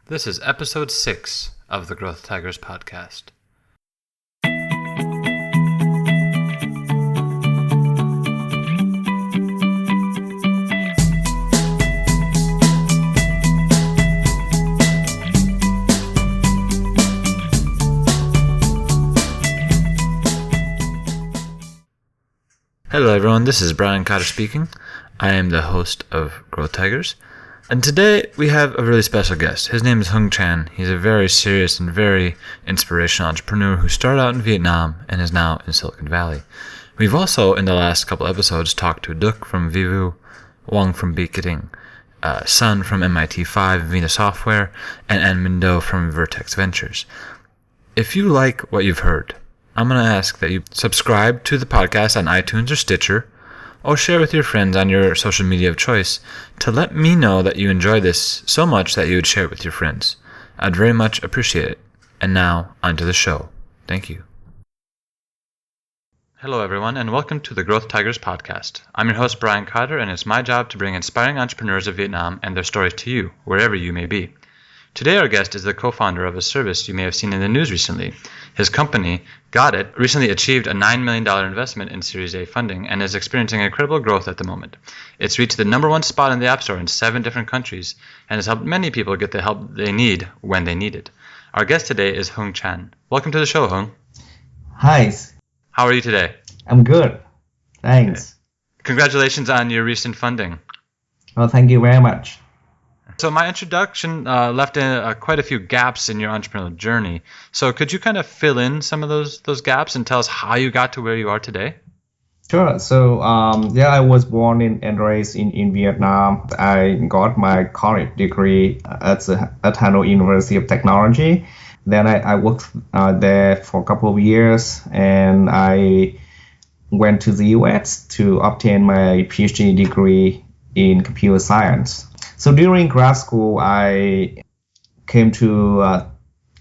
This is episode 6 of the Growth Tigers podcast. Hello everyone, this is Brian Cotter speaking. I am the host of Growth Tigers. And today we have a really special guest. His name is Hung Tran. He's a very serious and very inspirational entrepreneur who started out in Vietnam and is now in Silicon Valley. We've also, in the last couple episodes, talked to Duc from Vivu, Wang from Beaketing, Sun from MIT5 and Vina Software, and Ann Mindo from Vertex Ventures. If you like what you've heard, I'm going to ask that you subscribe to the podcast on iTunes or Stitcher, or share with your friends on your social media of choice to let me know that you enjoy this so much that you would share it with your friends. I'd very much appreciate it. And now, onto the show. Thank you. Hello everyone, and welcome to the Growth Tigers podcast. I'm your host, Brian Cotter, and it's my job to bring inspiring entrepreneurs of Vietnam and their stories to you, wherever you may be. Today our guest is the co-founder of a service you may have seen in the news recently. His company, Gotit, recently achieved a $9 million investment in Series A funding and is experiencing incredible growth at the moment. It's reached the number one spot in the App Store in 7 different countries and has helped many people get the help they need when they need it. Our guest today is Hung Tran. Welcome to the show, Hung. Hi. How are you today? I'm good. Thanks. Okay. Congratulations on your recent funding. Well, thank you very much. So my introduction left in quite a few gaps in your entrepreneurial journey. So could you kind of fill in some of those gaps and tell us how you got to where you are today? Sure. So I was born and raised in Vietnam. I got my college degree at Hanoi University of Technology. Then I worked there for a couple of years, and I went to the US to obtain my PhD degree in computer science. So during grad school, I came to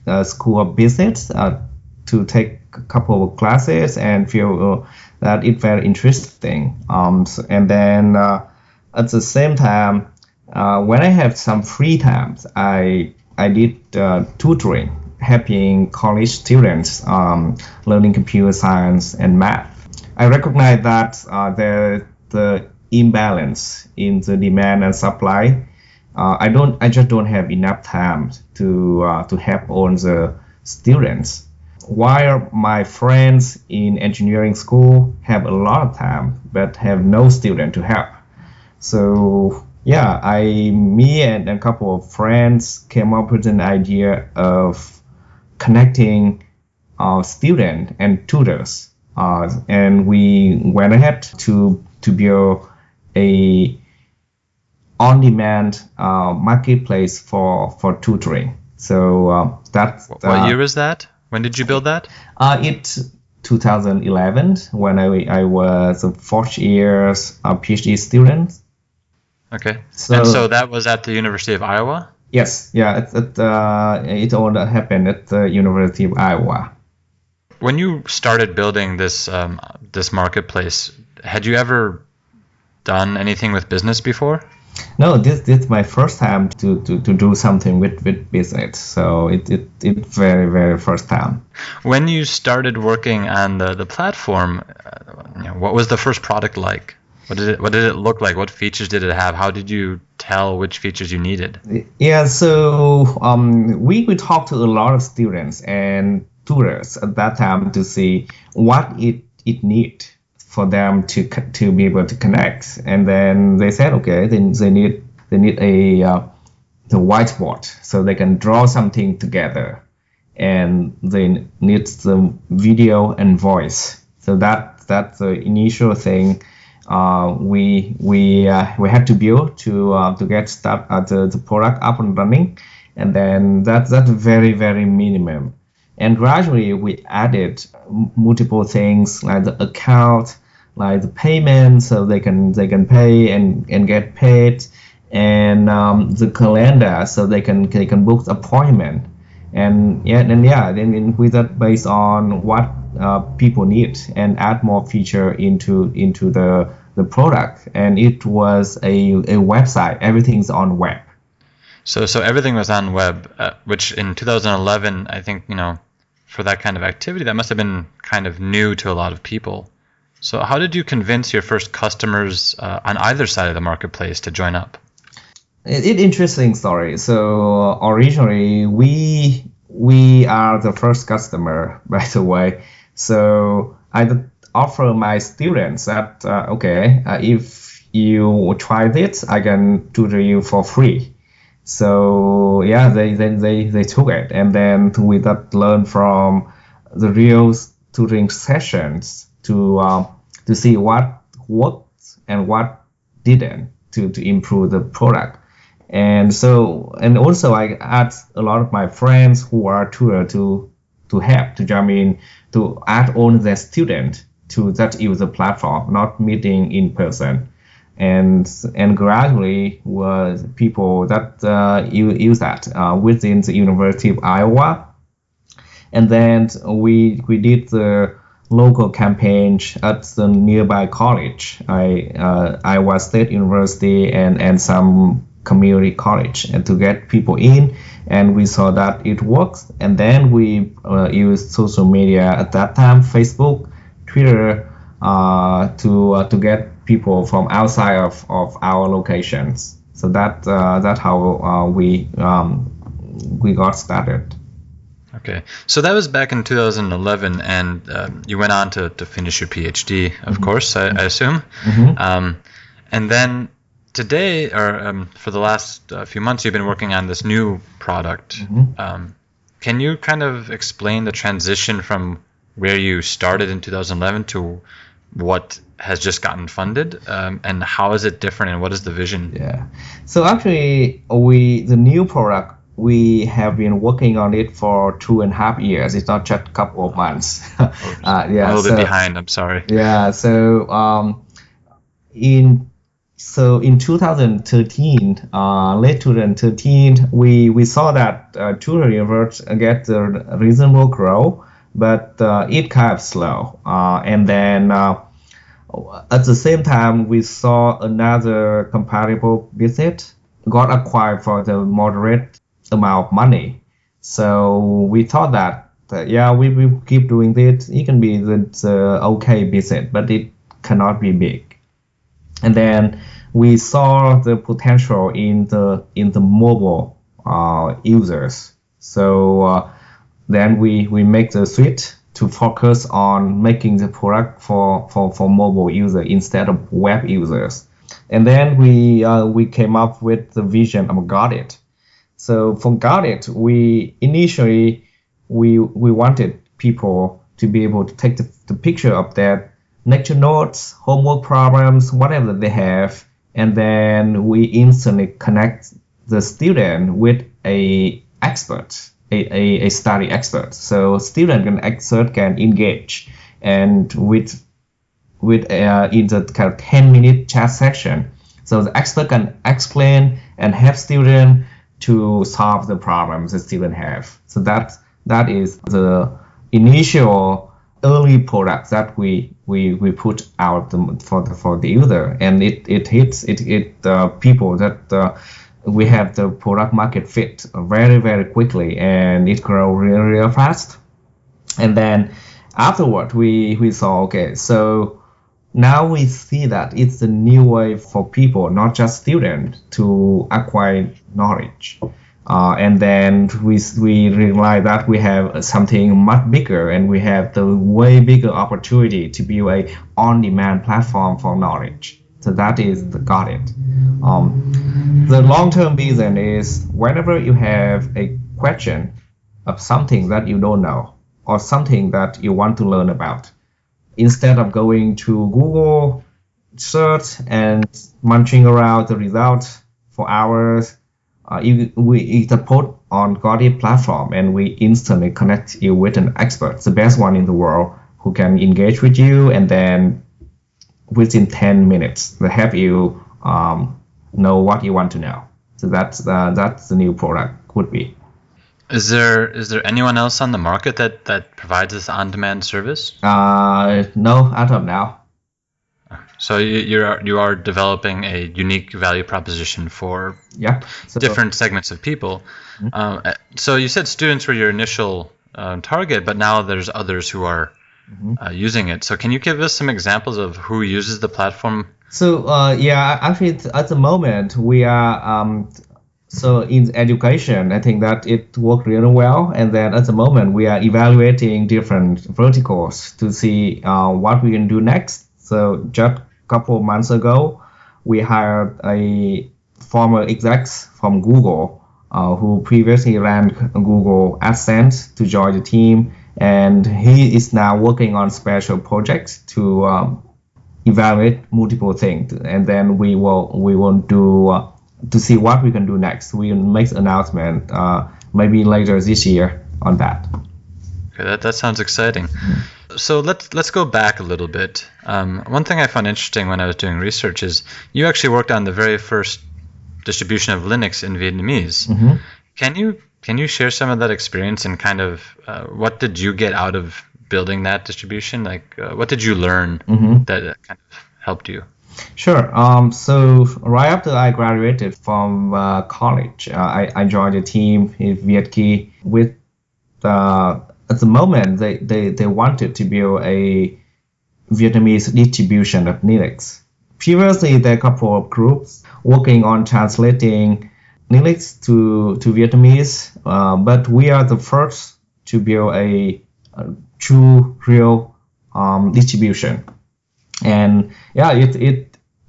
a school of business to take a couple of classes and feel that it's very interesting. And then at the same time, when I have some free time, I did tutoring, helping college students learning computer science and math. I recognize that the imbalance in the demand and supply. I just don't have enough time to help all the students. While my friends in engineering school have a lot of time, but have no student to help. So me and a couple of friends came up with an idea of connecting students and tutors, and we went ahead to build a on-demand marketplace for tutoring. So that's what year was that? When did you build that? It's 2011 when I was a 4th year PhD student. Okay. So that was at the University of Iowa? Yes. Yeah. It all happened at the University of Iowa. When you started building this marketplace, had you ever done anything with business before? No, this is my first time to do something with business. So it's very, very first time. When you started working on the platform, what was the first product like? What did it look like? What features did it have? How did you tell which features you needed? Yeah, so we talked to a lot of students and tutors at that time to see what it needs for them to be able to connect. And then they said, okay, then they need the whiteboard so they can draw something together, and they need the video and voice. So that's the initial thing we had to build to get the product up and running, and then that's very, very minimum. And gradually we added multiple things like the account, like the payment, so they can pay and get paid, and the calendar, so they can book appointment, then with that based on what people need, and add more feature into the product. And it was a website. Everything's on web. So everything was on web, which in 2011, I think, for that kind of activity, that must have been kind of new to a lot of people. So how did you convince your first customers on either side of the marketplace to join up? Interesting story. So originally we are the first customer, by the way. So I offer my students that if you try this, I can tutor you for free. So yeah, they took it, and then we learn from the real tutoring sessions to see what worked and what didn't to improve the product. And also I asked a lot of my friends who are tutor to help to jump in to add on their student to that user platform, not meeting in person. And gradually was people that use that within the University of Iowa. And then we did the local campaign at the nearby college, Iowa State University and some community college, and to get people in. And we saw that it works. And then we used social media at that time, Facebook, Twitter, to get people from outside of our locations. So that's how we got started. Okay, so that was back in 2011, and you went on to finish your PhD, of course, I assume. And then today, or for the last few months, you've been working on this new product. Can you kind of explain the transition from where you started in 2011 to what has just gotten funded, and how is it different, and what is the vision? Yeah, so actually, the new product, we have been working on it for 2.5 years. It's not just a couple of months. A little bit behind. I'm sorry. Yeah. So in 2013, late 2013, we saw that tutoring efforts get a reasonable growth, but it kind of slow. And then at the same time, we saw another comparable business got acquired for the moderate amount of money. So we thought that we will keep doing this. It can be the okay business, but it cannot be big. And then we saw the potential in the mobile users. So then we make the switch to focus on making the product for mobile users instead of web users. And then we came up with the vision of Gotit. So for Gotit, we initially wanted people to be able to take the picture of their lecture notes, homework problems, whatever they have, and then we instantly connect the student with a expert, a study expert. So student and expert can engage, and with in the kind of 10-minute chat section. So the expert can explain and help student to solve the problems the student have. So that is the initial early product that we put out for the user, and it hits people that we have the product market fit very, very quickly, and it grows really fast. And then afterward we saw, okay, so now we see that it's a new way for people, not just students, to acquire knowledge. And then we realize that we have something much bigger, and we have the way bigger opportunity to build a on-demand platform for knowledge. So that is the Gotit. The long-term vision is whenever you have a question of something that you don't know or something that you want to learn about, instead of going to Google search and munching around the results for hours, we put on Gotit platform, and we instantly connect you with an expert, the best one in the world, who can engage with you, and then within 10 minutes they help you know what you want to know. So that's the new product would be. Is there anyone else on the market that provides this on-demand service? No, as of now. So you are developing a unique value proposition for Yeah. So, different segments of people. Mhm. So you said students were your initial target, but now there's others who are Mhm. using it. So can you give us some examples of who uses the platform? So yeah, actually at the moment we are so in education, I think that it worked really well. And then at the moment we are evaluating different verticals to see what we can do next. So just a couple of months ago, we hired a former execs from Google who previously ran Google AdSense to join the team. And he is now working on special projects to evaluate multiple things, and then we will do to see what we can do next. We will make an announcement maybe later this year on that. Okay, that sounds exciting. So let's go back a little bit. One thing I found interesting when I was doing research is you actually worked on the very first distribution of Linux in Vietnamese. Mm-hmm. Can you share some of that experience and kind of what did you get out of building that distribution? Like what did you learn that kind of helped you? Sure. So right after I graduated from college, I joined a team in Vietki with at the moment they wanted to build a Vietnamese distribution of Linux. Previously, there are a couple of groups working on translating Linux to Vietnamese, but we are the first to build a true, real distribution. And yeah,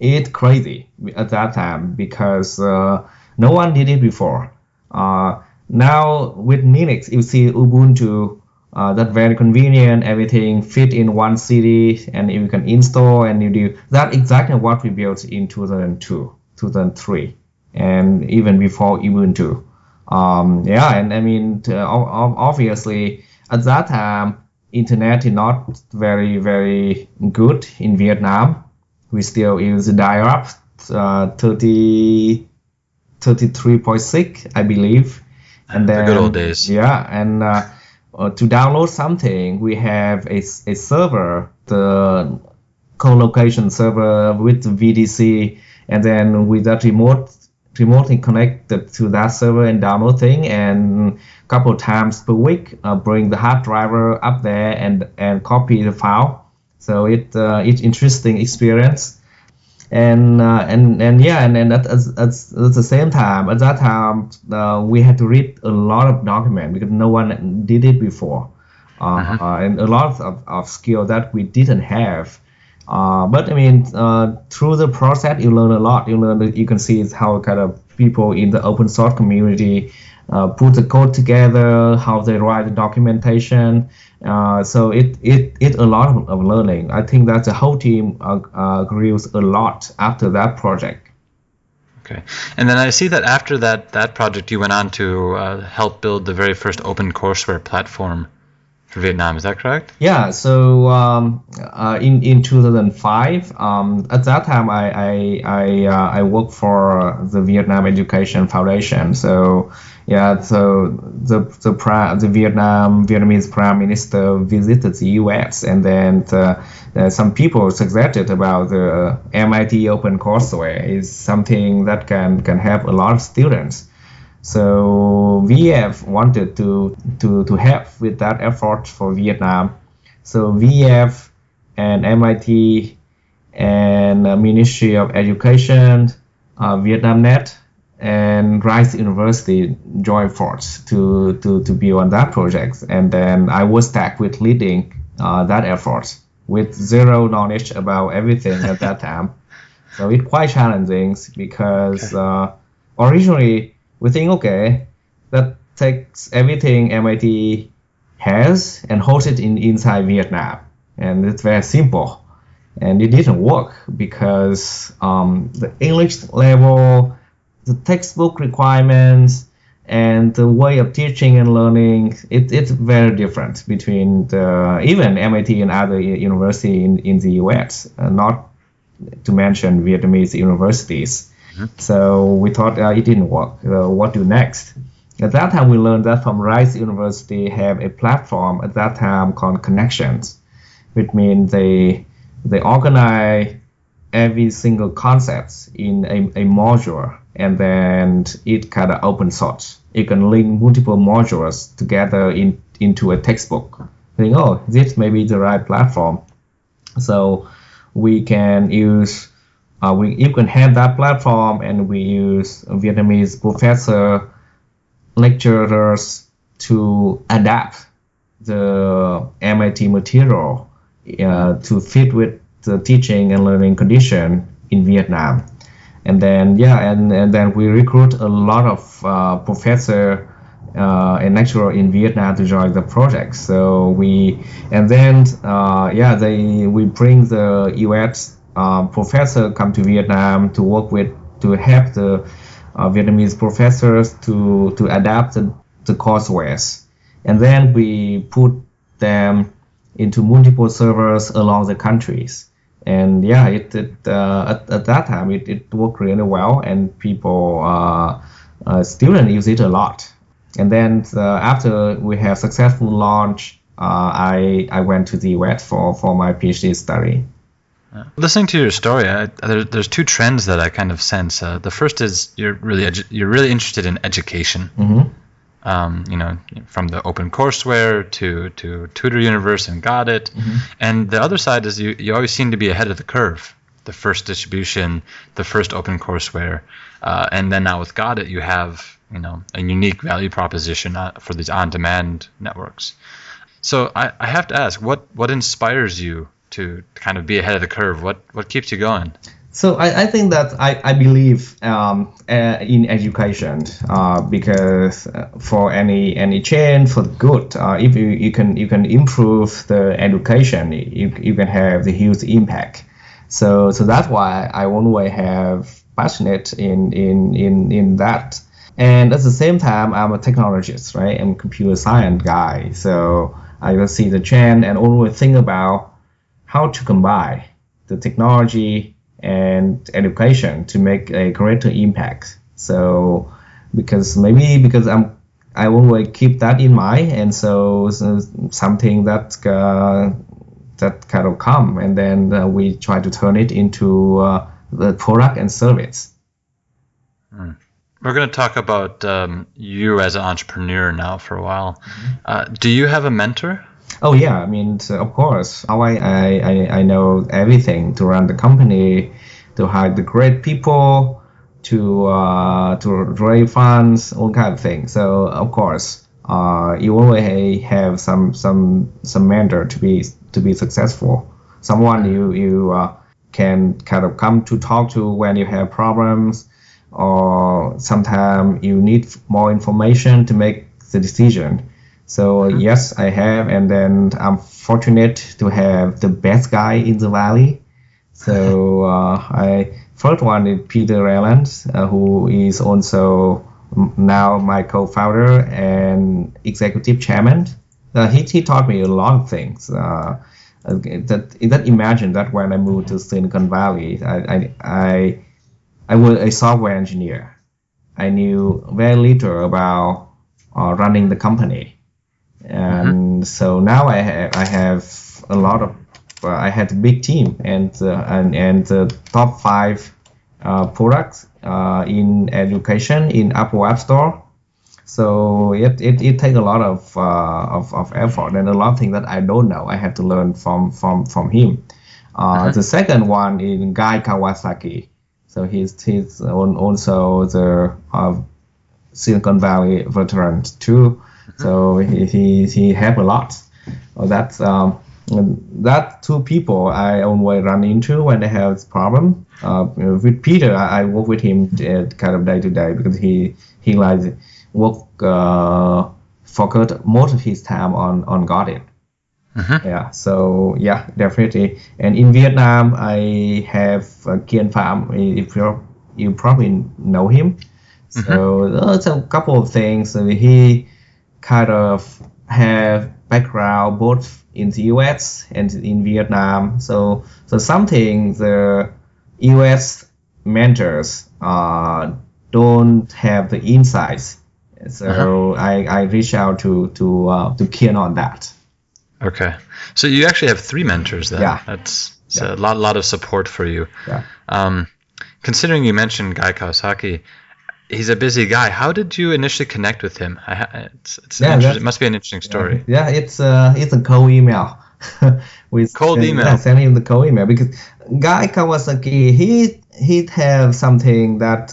it crazy at that time because no one did it before. Now with Linux, you see Ubuntu. That very convenient, everything fit in one CD and you can install and you do that exactly what we built in 2002, 2003, and even before Ubuntu. Yeah, and I mean, obviously at that time, internet is not very, very good in Vietnam. We still use dial-up 33.6, I believe. And then, the good old days. Yeah, and to download something, we have a server, the co-location server with the VDC, and then with that remotely connected to that server and download thing, and a couple of times per week, bring the hard driver up there and copy the file. So it's interesting experience. And yeah, and at the same time, at that time, we had to read a lot of documents because no one did it before, and a lot of skill that we didn't have. But I mean, through the process, you learn a lot. You can see how kind of people in the open source community put the code together, how they write the documentation. So it a lot of learning. I think that the whole team grew a lot after that project. Okay, and then I see that after that project, you went on to help build the very first OpenCourseWare platform for Vietnam. Is that correct? Yeah. So in 2005, at that time I worked for the Vietnam Education Foundation. So yeah, so the Vietnamese Prime Minister visited the U.S. and then some people suggested about the MIT OpenCourseWare is something that can help a lot of students. So VF wanted to help with that effort for Vietnam. So VF and MIT and Ministry of Education, VietnamNet, and Rice University joined force to build on that project. And then I was tasked with leading that effort with zero knowledge about everything at that time. So it's quite challenging because originally we think, okay, that takes everything MIT has and holds it inside Vietnam. And it's very simple. And it didn't work because the English level, the textbook requirements, and the way of teaching and learning, it's very different between even MIT and other universities in the US, not to mention Vietnamese universities. So we thought it didn't work. What do next? At that time, we learned that from Rice University have a platform at that time called Connections, which means they organize every single concept in a module, and then it kind of open source. You can link multiple modules together into a textbook. Think, oh, this may be the right platform. So we can use, you can have that platform, and we use Vietnamese professor, lecturers to adapt the MIT material to fit with the teaching and learning condition in Vietnam. And then, and then we recruit a lot of professor and lecturer in Vietnam to join the project. So we bring the US professor come to Vietnam to work with, to help the Vietnamese professors to adapt the coursewares. And then we put them into multiple servers along the countries. And at that time it worked really well, and people students use it a lot. And then after we have successful launch, I went to the US for my PhD study. Listening to your story, there's two trends that I kind of sense. The first is you're really interested in education. Mm-hmm. From the OpenCourseWare to Tutor Universe and Gotit. Mm-hmm. And the other side is you always seem to be ahead of the curve. The first distribution, the first OpenCourseWare, and then now with Gotit you have a unique value proposition for these on-demand networks. So I have to ask, what inspires you to kind of be ahead of the curve? What keeps you going? So I think that I believe in education because for any change for good, if you can improve the education, you can have the huge impact. So that's why I always have passionate in that. And at the same time, I'm a technologist, right? I'm a computer science guy. So I will see the trend and always think about how to combine the technology and education to make a greater impact. So because I always keep that in mind, and so something that kind of come, and then we try to turn it into the product and service. We're going to talk about you as an entrepreneur now for a while. Mm-hmm. Do you have a mentor? Oh yeah, I mean, of course. I know everything to run the company, to hire the great people, to raise funds, all kind of things. So of course, you always have some mentor to be successful. Someone you can kind of come to talk to when you have problems, or sometimes you need more information to make the decision. So yes, I have, and then I'm fortunate to have the best guy in the valley. So first one is Peter Rayland, who is also now my co-founder and executive chairman. He taught me a lot of things. That imagine that when I moved to Silicon Valley, I was a software engineer. I knew very little about running the company. And so now I have a lot of I had a big team and the top 5 products in education in Apple App Store. So it takes a lot of effort, and a lot of things that I don't know I have to learn from him. The second one is Guy Kawasaki. So he's also the Silicon Valley veteran too. So he helped a lot. That 2 people I always run into when they have problem. With Peter, I work with him kind of day to day because he likes work focused most of his time on Gotit. Yeah, so yeah, definitely. And in Vietnam, I have Kian Pham. If you probably know him. So there's a couple of things. He kind of have background both in the US and in Vietnam. So something the US mentors don't have the insights. So I reach out to Kian on that. Okay, so you actually have 3 mentors then. Yeah. That's It's a lot of support for you. Yeah. Considering you mentioned Guy Kawasaki, he's a busy guy. How did you initially connect with him? It must be an interesting story. Yeah, it's a cold email. Cold email. Yeah, send him the cold email because Guy Kawasaki he have something that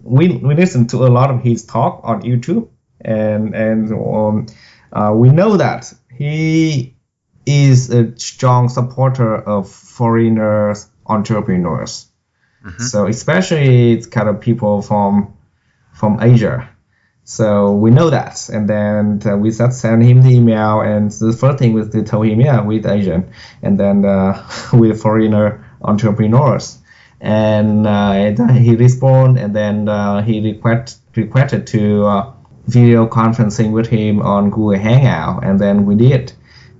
we listen to a lot of his talk on YouTube and we know that he is a strong supporter of foreigners entrepreneurs. So especially it's kind of people from Asia. So we know that, and then we just send him the email, and the first thing was to tell him, yeah, with Asian, and then with foreigner entrepreneurs, and he responded, and then he requested to video conferencing with him on Google Hangout, and then we did.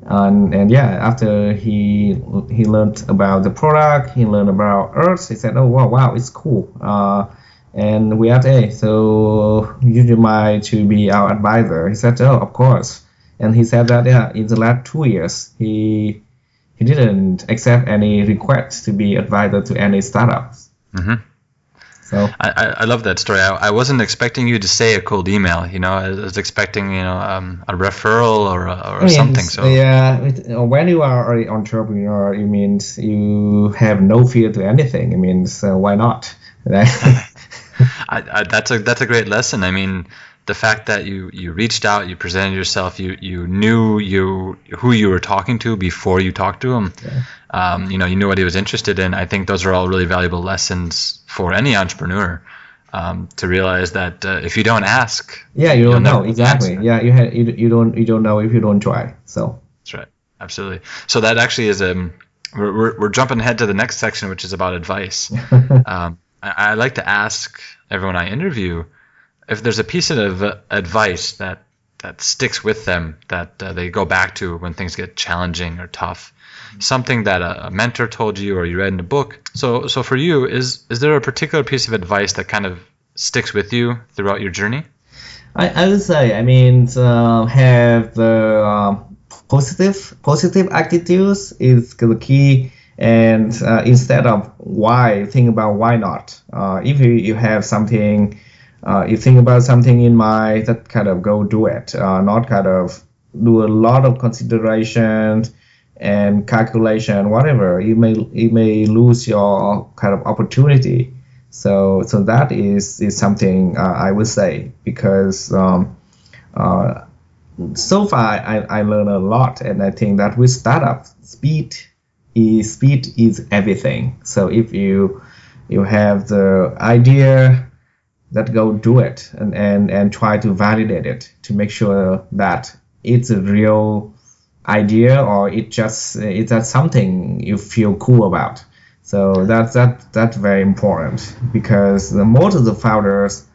And yeah, after he learned about the product, he learned about Earth, he said, oh wow, it's cool. And we asked, hey, so you mind to be our advisor? He said, oh, of course. And he said that yeah, in the last 2 years, he didn't accept any request to be advisor to any startups. So I love that story. I wasn't expecting you to say a cold email. I was expecting a referral or something. So yeah, when you are an entrepreneur, it means you have no fear to anything. It means why not? That's a great lesson. I mean, the fact that you reached out, you presented yourself, you knew who you were talking to before you talked to him. Yeah. You knew what he was interested in. I think those are all really valuable lessons for any entrepreneur, to realize that if you don't ask, you don't know exactly. Yeah, you don't know if you don't try. So that's right, absolutely. So that actually is we're jumping ahead to the next section, which is about advice. I like to ask everyone I interview if there's a piece of advice that sticks with them, that they go back to when things get challenging or tough, something that a mentor told you or you read in a book. So for you, is there a particular piece of advice that kind of sticks with you throughout your journey? I would say, I mean, have the positive attitudes is the key. And instead of why, think about why not. If you have something, you think about something in mind, that kind of go do it. Not kind of do a lot of consideration and calculation, whatever. You may lose your kind of opportunity. So that is something I would say, because so far I learned a lot, and I think that with startup, speed is everything. So if you have the idea, that go do it and try to validate it to make sure that it's a real idea, or it's just something you feel cool about. So that's very important, because most of the founders,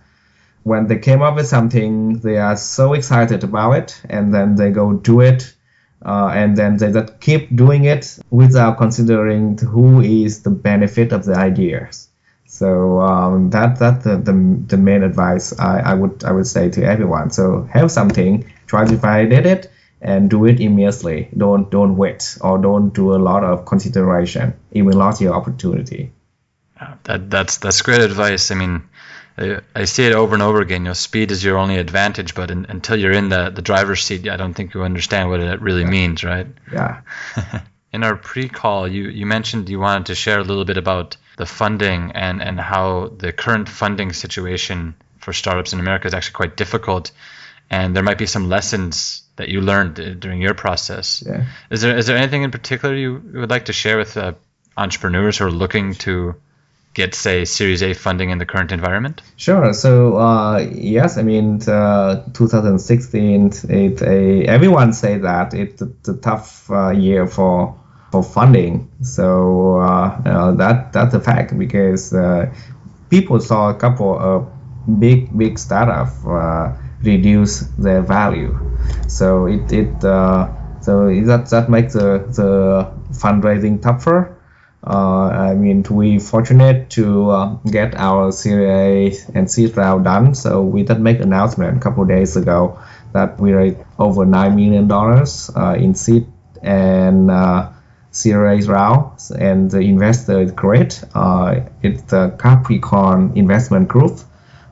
when they came up with something, they are so excited about it, and then they go do it. And then they just keep doing it without considering who is the benefit of the ideas. So that's the main advice I would say to everyone. So have something, try to validate it, and do it immediately. Don't wait, or don't do a lot of consideration. You will lose your opportunity. That's great advice. I mean, I see it over and over again. Speed is your only advantage, but until you're in the driver's seat, I don't think you understand what it really means, right? Yeah. In our pre-call, you mentioned you wanted to share a little bit about the funding and how the current funding situation for startups in America is actually quite difficult, and there might be some lessons that you learned during your process. Yeah. Is there anything in particular you would like to share with entrepreneurs who are looking to get, say, Series A funding in the current environment? Sure. So yes, I mean, 2016, everyone say that it's a tough year for funding. So that's a fact, because people saw a couple of big startups reduce their value. So that makes the fundraising tougher. I mean, we fortunate to get our Series A and seed round done. So we did make announcement a couple of days ago that we raised over $9 million in seed, and Series round, and the investor is great. It's the Capricorn Investment Group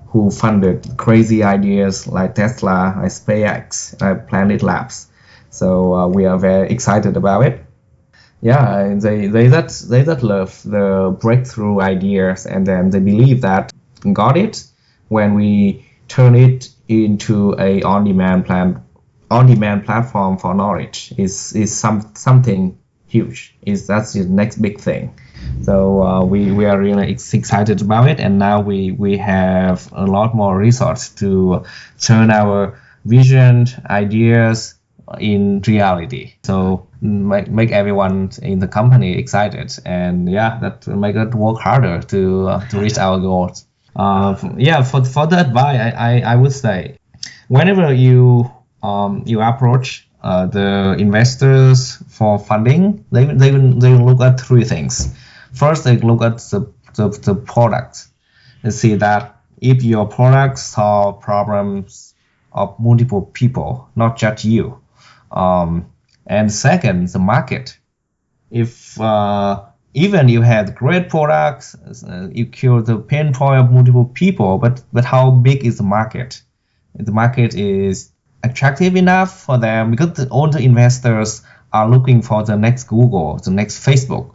who funded crazy ideas like Tesla, like SpaceX, like Planet Labs. So we are very excited about it. Yeah, they that love the breakthrough ideas, and then they believe that Gotit, when we turn it into a on-demand platform for knowledge, is something huge. That's the next big thing. So we are really excited about it, and now we have a lot more resources to turn our vision ideas in reality. So make everyone in the company excited, and yeah, that will make it work harder to reach our goals. For the advice, I would say, whenever you approach the investors for funding, they will look at three things. First, they look at the product and see that if your product solve problems of multiple people, not just you. And second, the market. If even you had great products, you cure the pain point of multiple people, but how big is the market? The market is attractive enough for them, because all the investors are looking for the next Google, the next Facebook.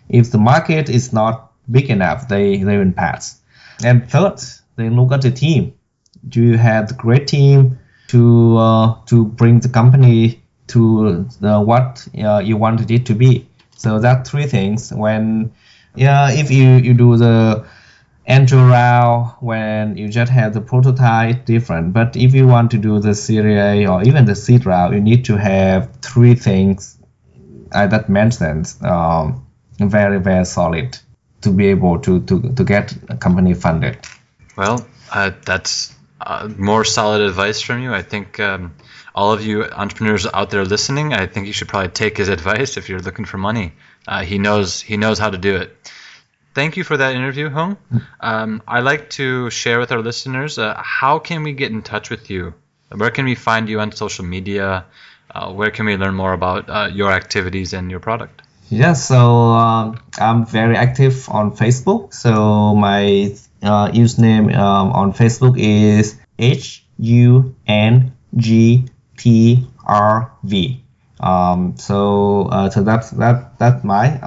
If the market is not big enough, they will pass. And third, they look at the team. Do you have a great team to bring the company to what you wanted it to be? So that three things. If you do the angel round, when you just have the prototype, different. But if you want to do the Series A or even the seed round, you need to have three things that mentioned, very, very solid to be able to get a company funded. Well, that's more solid advice from you. I think all of you entrepreneurs out there listening, I think you should probably take his advice if you're looking for money. He knows how to do it. Thank you for that interview, Hung. I'd like to share with our listeners, how can we get in touch with you? Where can we find you on social media? Where can we learn more about your activities and your product? Yeah, so I'm very active on Facebook. So my username on Facebook is HUNGTRV. So that's mine.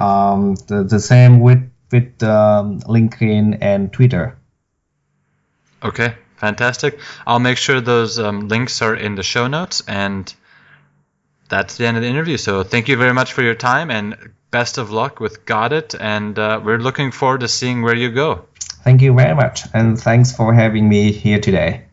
The same with LinkedIn and Twitter. Okay, fantastic. I'll make sure those links are in the show notes, and that's the end of the interview. So thank you very much for your time, and best of luck with Gotit, and we're looking forward to seeing where you go. Thank you very much, and thanks for having me here today.